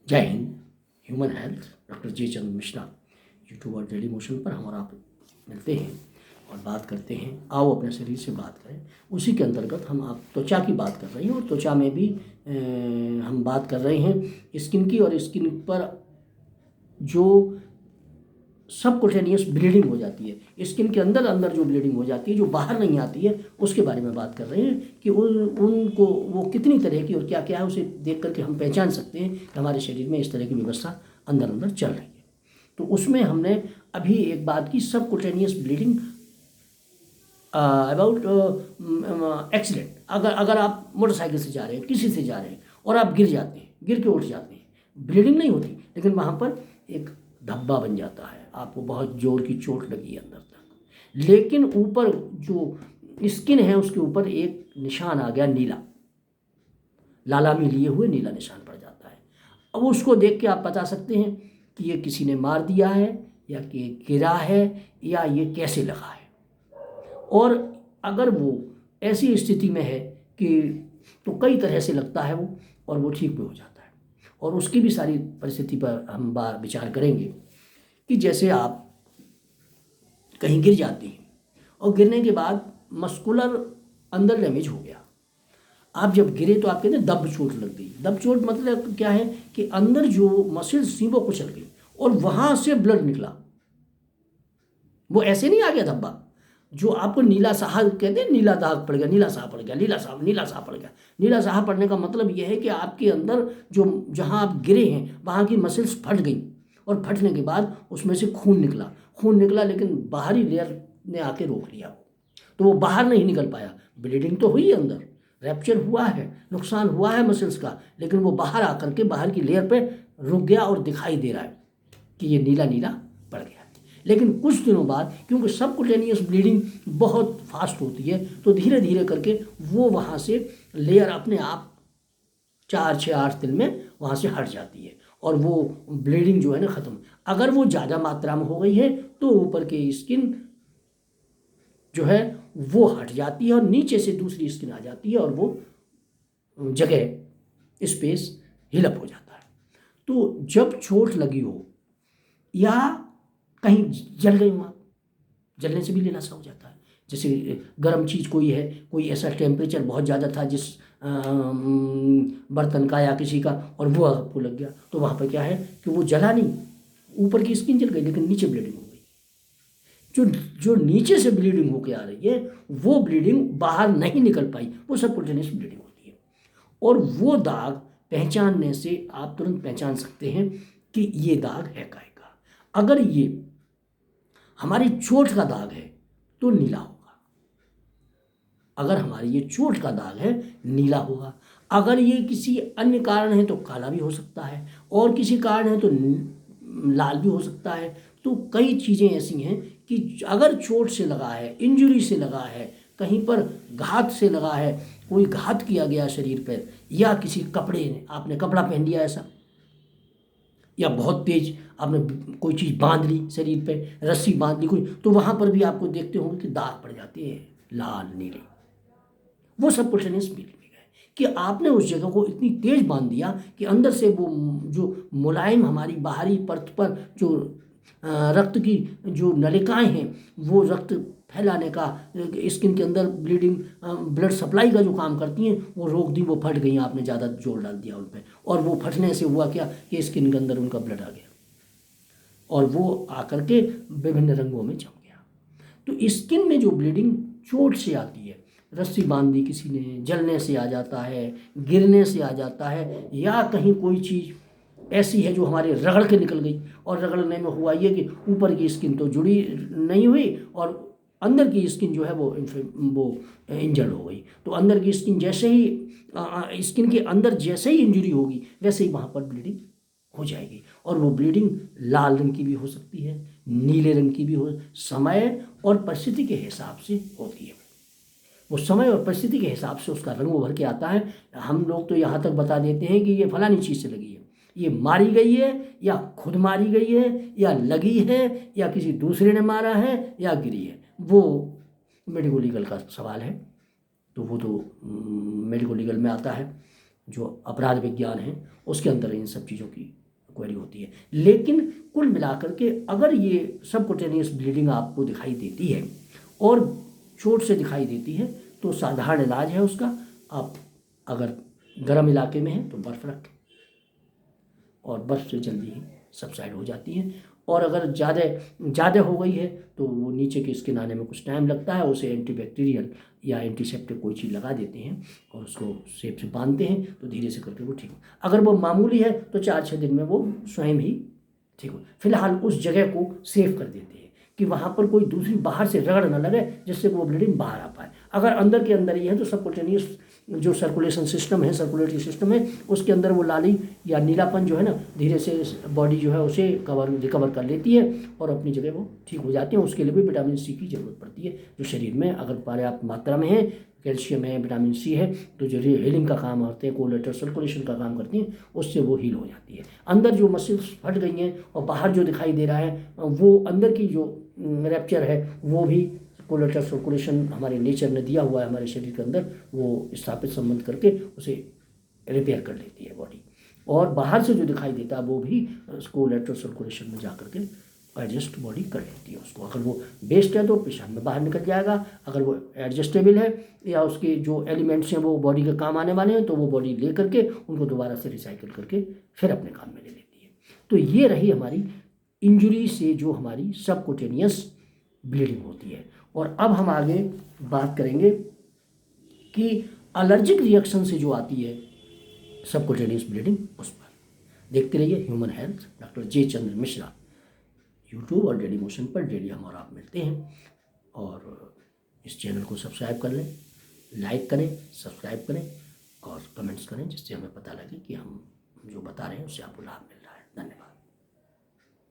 जय Hind. Human health doctor जे Chandra Mishra YouTube और daily motion पर हम और आप मिलते हैं और बात करते हैं। आओ अपने शरीर से बात करें। उसी के अंतर्गत हम आप त्वचा की बात कर रहे हैं और त्वचा में भी हम बात कर रहे हैं स्किन की। और स्किन पर जो सबकुटेनियस ब्लीडिंग हो जाती है, स्किन के अंदर अंदर जो ब्लीडिंग हो जाती है, जो बाहर नहीं आती है, उसके बारे में बात कर रहे हैं कि उनको वो कितनी तरह की और क्या क्या है, उसे देख करके हम पहचान सकते हैं कि हमारे शरीर में इस तरह की व्यवस्था अंदर अंदर चल रही है। तो उसमें हमने अभी एक बात की, सबकुटेनियस ब्लीडिंग अबाउट एक्सीडेंट। अगर आप मोटरसाइकिल से जा रहे हैं, किसी से जा रहे हैं और आप गिर जाते हैं, गिर के उठ जाते हैं, ब्लीडिंग नहीं होती लेकिन वहाँ पर एक धब्बा बन जाता है, आपको बहुत जोर की चोट लगी है अंदर तक, लेकिन ऊपर जो स्किन है उसके ऊपर एक निशान आ गया, नीला लाला में लिए हुए नीला निशान पड़ जाता है। अब उसको देख के आप बता सकते हैं कि ये किसी ने मार दिया है या कि गिरा है या ये कैसे लगा है। और अगर वो ऐसी स्थिति में है कि तो कई तरह से लगता है वो, और वो ठीक भी हो जाता है। और उसकी भी सारी परिस्थिति पर हम विचार करेंगे कि जैसे आप कहीं गिर जाते हैं और गिरने के बाद मस्कुलर अंदर डैमेज हो गया, आप जब गिरे तो आप कहते हैं दब चोट लग गई। दब चोट मतलब क्या है कि अंदर जो मसल्स थी वो कुचल गई और वहाँ से ब्लड निकला। वो ऐसे नहीं आ गया धब्बा, जो आपको नीला साहा कहते हैं, नीला दाग पड़ गया, नीला साहा पड़ गया, नीला साहा पड़ गया। नीला साहा पड़ने का मतलब यह है कि आपके अंदर जो जहाँ आप गिरे हैं वहाँ की मसल्स फट गई और फटने के बाद उसमें से खून निकला, लेकिन बाहरी लेयर ने आके रोक लिया वो, तो वो बाहर नहीं निकल पाया। ब्लीडिंग तो हुई है, अंदर रैप्चर हुआ है, नुकसान हुआ है मसल्स का, लेकिन वो बाहर आकर के बाहर की लेयर पे रुक गया और दिखाई दे रहा है कि ये नीला नीला पड़ गया। लेकिन कुछ दिनों बाद, क्योंकि सबकुटेनियस ब्लीडिंग बहुत फास्ट होती है, तो धीरे धीरे करके वो वहाँ से लेयर अपने आप 4-6-8 दिन में वहाँ से हट जाती है और वो ब्लीडिंग जो है ना ख़त्म। अगर वो ज़्यादा मात्रा में हो गई है तो ऊपर की स्किन जो है वो हट जाती है और नीचे से दूसरी स्किन आ जाती है और वो जगह स्पेस हिलअप हो जाता है। तो जब चोट लगी हो या कहीं जल गई हो, जलने से भी लेना हो जाता है। जैसे गर्म चीज़ कोई है, कोई ऐसा टेम्परेचर बहुत ज़्यादा था जिस बर्तन का या किसी का, और वो आपको लग गया, तो वहाँ पर क्या है कि वो जला नहीं, ऊपर की स्किन जल गई लेकिन नीचे ब्लीडिंग हो गई। जो नीचे से ब्लीडिंग होके आ रही है वो ब्लीडिंग बाहर नहीं निकल पाई, वो सबकुटेनियस ब्लीडिंग होती है। और वो दाग पहचानने से आप तुरंत पहचान सकते हैं कि ये दाग है काय का। अगर ये हमारी चोट का दाग है तो नीला होगा, अगर हमारी ये चोट का दाग है नीला होगा। अगर ये किसी अन्य कारण है तो काला भी हो सकता है, और किसी कारण है तो लाल भी हो सकता है। तो कई चीज़ें ऐसी हैं कि अगर चोट से लगा है, इंजरी से लगा है, कहीं पर घात से लगा है, कोई घात किया गया शरीर पर, या किसी कपड़े ने, आपने कपड़ा पहन लिया ऐसा, या बहुत तेज आपने कोई चीज़ बांध ली शरीर पे, रस्सी बांध ली कोई, तो वहाँ पर भी आपको देखते होंगे कि दाग पड़ जाते हैं लाल नीले। वो सबकुटेनियस ब्लीडिंग है कि आपने उस जगह को इतनी तेज बांध दिया कि अंदर से वो जो मुलायम हमारी बाहरी परत पर जो रक्त की जो नलिकाएं हैं, वो रक्त फैलाने का, स्किन के अंदर ब्लीडिंग ब्लड सप्लाई का जो काम करती हैं, वो रोक दी, वो फट गई, आपने ज़्यादा जोर डाल दिया उन पर, और वो फटने से हुआ क्या कि स्किन के अंदर उनका ब्लड आ गया और वो आकर के विभिन्न रंगों में जम गया। तो स्किन में जो ब्लीडिंग चोट से आती है, रस्सी बांध दी किसी ने, जलने से आ जाता है, गिरने से आ जाता है, या कहीं कोई चीज़ ऐसी है जो हमारे रगड़ के निकल गई, और रगड़ने में हुआ ये कि ऊपर की स्किन तो जुड़ी नहीं हुई और अंदर की स्किन जो है वो इंजर्ड हो गई। तो अंदर की स्किन जैसे ही स्किन के अंदर जैसे ही इंजरी होगी वैसे ही वहाँ पर ब्लीडिंग हो जाएगी, और वो ब्लीडिंग लाल रंग की भी हो सकती है, नीले रंग की भी हो, समय और परिस्थिति के हिसाब से होती है। वो समय और परिस्थिति के हिसाब से उसका रंग उभर के आता है। हम लोग तो यहाँ तक बता देते हैं कि ये फलानी चीज़ से लगी है, ये मारी गई है या खुद मारी गई है या लगी है या किसी दूसरे ने मारा है या गिरी है, वो मेडिको लीगल का सवाल है। तो वो तो मेडिको लीगल में आता है, जो अपराध विज्ञान है उसके अंदर इन सब चीज़ों की क्वेरी होती है। लेकिन कुल मिलाकर के अगर ये सबकुटेनियस ब्लीडिंग आपको दिखाई देती है और चोट से दिखाई देती है तो साधारण इलाज है उसका। आप अगर गर्म इलाके में हैं तो बर्फ़ रखें और बर्फ़ से जल्दी ही सबसाइड हो जाती है। और अगर ज़्यादा हो गई है तो वो नीचे की स्किन आने में कुछ टाइम लगता है, उसे एंटीबैक्टीरियल या एंटीसेप्टिक कोई चीज़ लगा देते हैं और उसको सेप से बांधते हैं तो धीरे से करके वो ठीक। अगर वो मामूली है तो 4-6 दिन में वो स्वयं ही ठीक हो। फिलहाल उस जगह को सेव कर देते हैं कि वहाँ पर कोई दूसरी बाहर से रगड़ न लगे जिससे वो ब्लीडिंग बाहर आ पाए। अगर अंदर के अंदर ही है तो सबकुटेनियस जो सर्कुलेशन सिस्टम है, सर्कुलेटरी सिस्टम है, उसके अंदर वो लाली या नीलापन जो है ना धीरे से बॉडी जो है उसे रिकवर कर लेती है और अपनी जगह वो ठीक हो जाती है। उसके लिए भी विटामिन सी की ज़रूरत पड़ती है जो शरीर में अगर पर्याप्त मात्रा में है, कैल्शियम है, विटामिन सी है, तो जो हीलिंग का काम करते हैं, कोलेटरल सर्कुलेशन का काम करती हैं, उससे वो हील हो जाती है। अंदर जो मसल्स फट गई हैं और बाहर जो दिखाई दे रहा है वो अंदर की जो रैप्चर है वो भी कोलेटरल सर्कुलेशन हमारे नेचर ने दिया हुआ है हमारे शरीर के अंदर, वो स्थापित संबंध करके उसे रिपेयर कर लेती है बॉडी। और बाहर से जो दिखाई देता है वो भी कोलेटरल सर्कुलेशन में जा करके एडजस्ट बॉडी कर लेती है उसको। अगर वो वेस्ट है तो पेशाब में बाहर निकल जाएगा, अगर वो एडजस्टेबल है या उसके जो एलिमेंट्स हैं वो बॉडी के काम आने वाले हैं तो वो बॉडी ले करके उनको दोबारा से रिसाइकिल करके फिर अपने काम में ले लेती है। तो ये रही हमारी इंजरी से जो हमारी सबकुटेनियस ब्लीडिंग होती है। और अब हम आगे बात करेंगे कि एलर्जिक रिएक्शन से जो आती है सबकुटेनियस ब्लीडिंग उस पर। देखते रहिए ह्यूमन हेल्थ, डॉक्टर जे चंद्र मिश्रा, यूट्यूब और डेली मोशन पर डेली हम और आप मिलते हैं। और इस चैनल को सब्सक्राइब कर लें, लाइक करें, सब्सक्राइब करें और कमेंट्स करें जिससे हमें पता लगे कि हम जो बता रहे हैं उससे आपको लाभ मिले।